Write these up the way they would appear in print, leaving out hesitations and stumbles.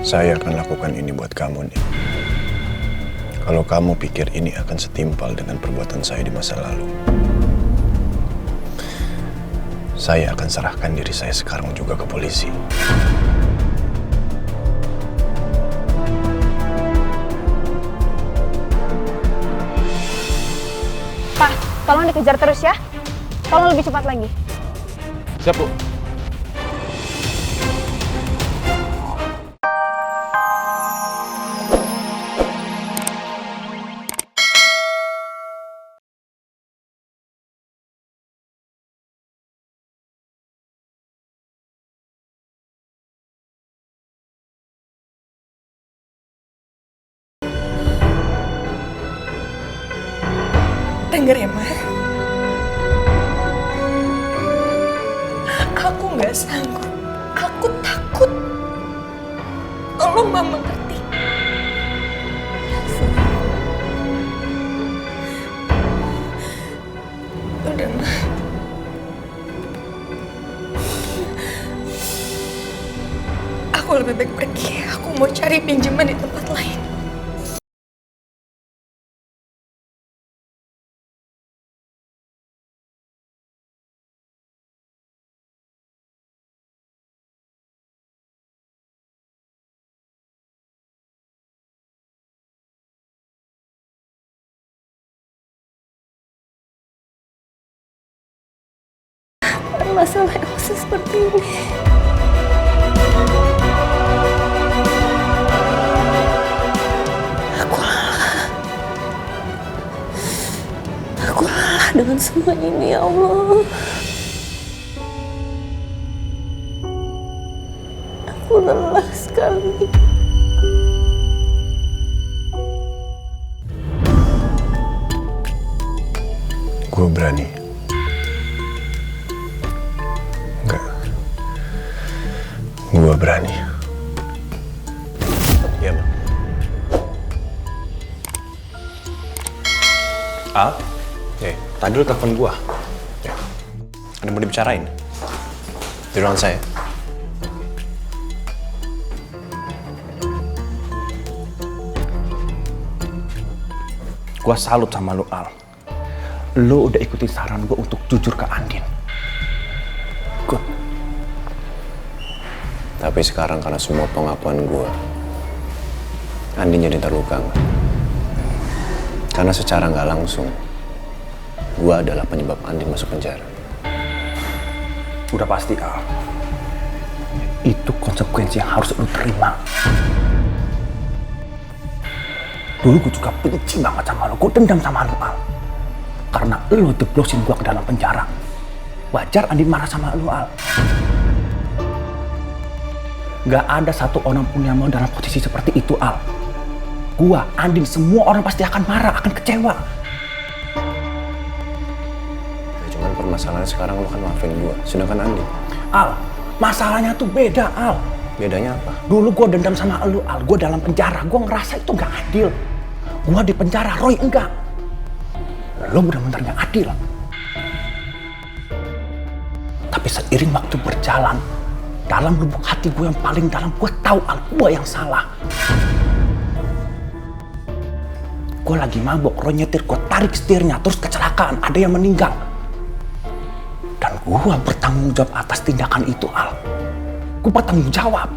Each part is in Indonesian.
Saya akan lakukan ini buat kamu nih. Kalau kamu pikir ini akan setimpal dengan perbuatan saya di masa lalu, saya akan serahkan diri saya sekarang juga ke polisi. Pak, tolong dikejar terus ya. Tolong lebih cepat lagi. Siap, Bu. Dengar ya, Ma. Aku nggak sanggup. Aku takut. Tolong Mama ngerti. Udah, Ma. Aku lebih baik pergi. Aku mau cari pinjaman di tempat lain. Masalah Elsa seperti ini. Aku lelah dengan semua ini, ya Allah. Aku lelah sekali. Gue berani. Gua berani. Iya, Bang. Al? Tadi lu telepon gua. Ya. Ada mau dibicarain? Di ruangan saya. Gua salut sama lu, Al. Lu udah ikuti saran gua untuk jujur ke Andin. Good. Tapi sekarang karena semua pengakuan gue, Andin jadi terluka. Karena secara nggak langsung, gue adalah penyebab Andin masuk penjara. Udah pasti, Al. Itu konsekuensi yang harus lu terima. Dulu gue juga benci banget sama lu. Gue dendam sama lu, Al. Karena lu jeblosin gue ke dalam penjara. Wajar Andin marah sama lu, Al. Gak ada satu orang pun yang mau dalam posisi seperti itu, Al. Gua, Andin, semua orang pasti akan marah, akan kecewa. Ya, cuman permasalahannya sekarang lo kan maafin gue, sedangkan Andin. Al, masalahnya tuh beda, Al. Bedanya apa? Dulu gue dendam sama lu, Al. Gue dalam penjara, gue ngerasa itu gak adil. Gue di penjara, Roy enggak. Lo bener-bener gak adil. Tapi seiring waktu berjalan, dalam lubuk hati gue yang paling dalam, gue tahu Al, gue yang salah. Gue lagi mabok, Roy nyetir, gue tarik setirnya, terus kecelakaan, ada yang meninggal. Dan gue bertanggung jawab atas tindakan itu, Al. Gue bertanggung jawab.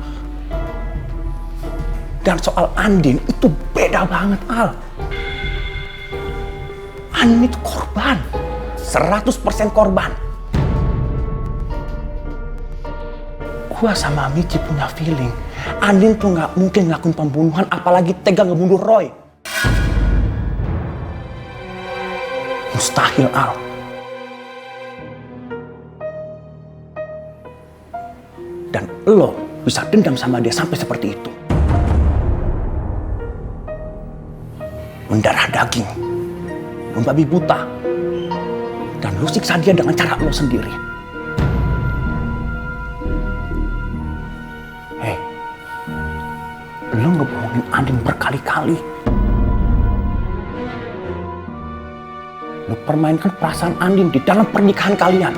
Dan soal Andin, itu beda banget, Al. Andin itu korban, 100% korban. Gua sama Michi punya feeling, Andin tuh gak mungkin ngelakuin pembunuhan, apalagi tega ngebunuh Roy. Mustahil, Al. Dan lo bisa dendam sama dia sampai seperti itu. Mendarah daging, membabi buta, dan lo siksa dia dengan cara lo sendiri. Lo ngebohongin Andin berkali-kali. Lo permainkan perasaan Andin di dalam pernikahan kalian.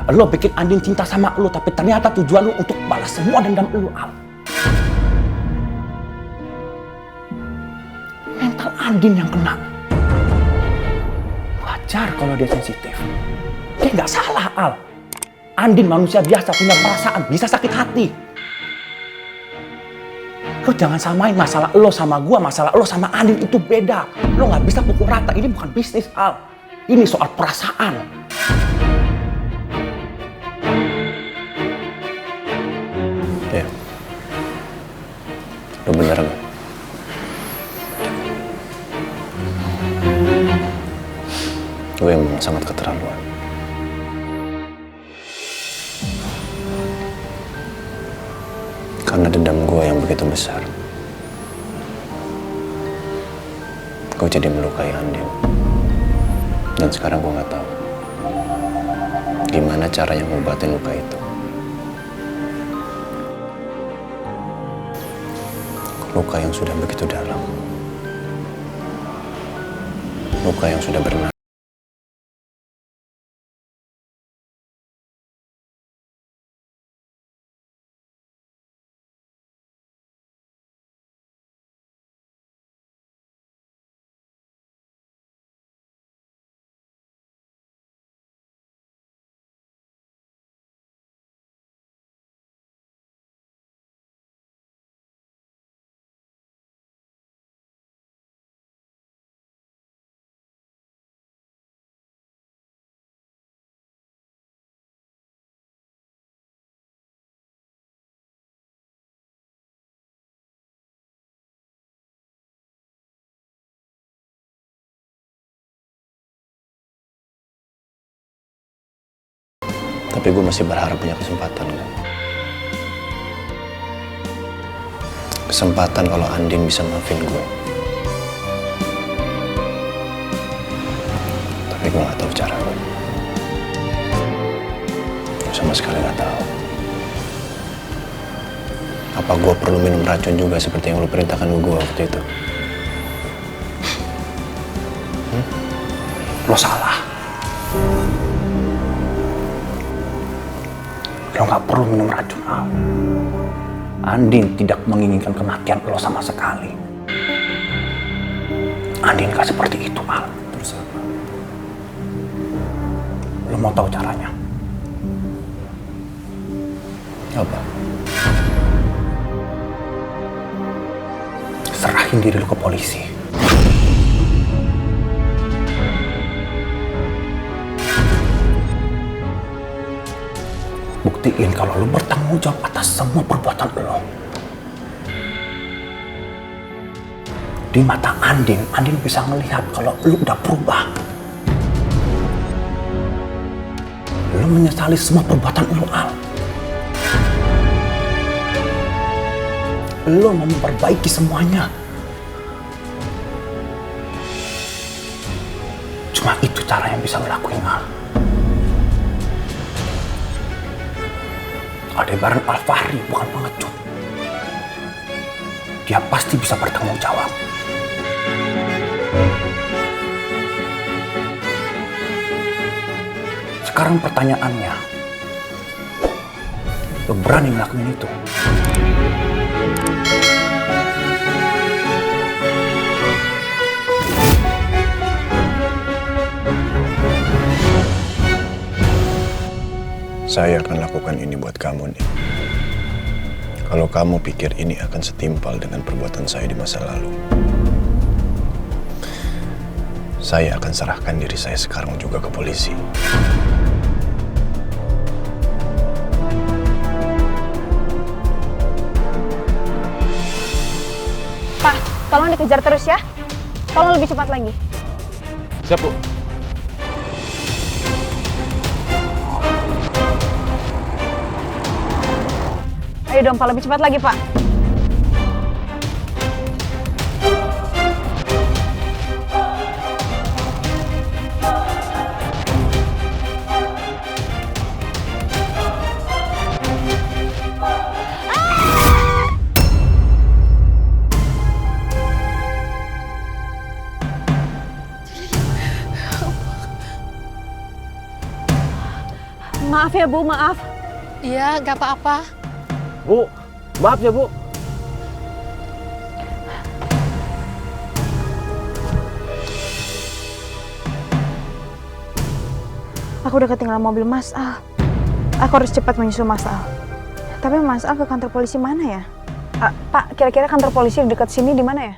Lo bikin Andin cinta sama lo, tapi ternyata tujuan lo untuk balas semua dendam lo, Al. Mental Andin yang kena. Wajar kalau dia sensitif. Dia nggak salah, Al. Andin manusia biasa, punya perasaan, bisa sakit hati. Lo jangan samain masalah lo sama gua, masalah lo sama Andin itu beda. Lo nggak bisa pukul rata, ini bukan bisnis, Al. Ini soal perasaan. Ya. Lo bener nggak? Gue emang sangat keterlaluan. Karena dendam gue yang begitu besar, gue jadi melukai Andin. Dan sekarang gue nggak tahu gimana caranya ngobatin luka itu. Luka yang sudah begitu dalam, luka yang sudah bernafas. Tapi gue masih berharap punya kesempatan, kan? Kesempatan kalau Andin bisa maafin gue. Tapi gue gak tahu cara gue. Gue sama sekali gak tahu. Apa gue perlu minum racun juga seperti yang lo perintahkan gue waktu itu? Lo salah. Lo gak perlu minum racun, Al. Andin tidak menginginkan kematian lo sama sekali. Andin gak seperti itu, Al. Terus apa? Lo mau tahu caranya? Apa? Serahin diri lo ke polisi. Buktiin kalau lo bertanggung jawab atas semua perbuatan lo. Di mata Andin, Andin bisa ngelihat kalau lo udah berubah. Lo menyesali semua perbuatan lo, Al. Lo mau memperbaiki semuanya. Cuma itu cara yang bisa lo lakuin, Al. Aldebaran Alfahri bukan pengecut. Dia pasti bisa bertanggung jawab. Sekarang pertanyaannya, lo berani ngelakuin itu? Saya akan lakukan ini buat kamu, nih. Kalau kamu pikir ini akan setimpal dengan perbuatan saya di masa lalu, saya akan serahkan diri saya sekarang juga ke polisi. Pak, tolong dikejar terus ya. Tolong lebih cepat lagi. Siap, Bu. Ayo dong, Pak, lebih cepat lagi, Pak. Maaf ya Bu, maaf. Iya, gak apa-apa. Bu, maaf ya Bu. Aku udah ketinggalan mobil Mas Al. Aku harus cepat menyusul Mas Al. Tapi Mas Al ke kantor polisi mana ya? Pak, kira-kira kantor polisi di dekat sini di mana ya?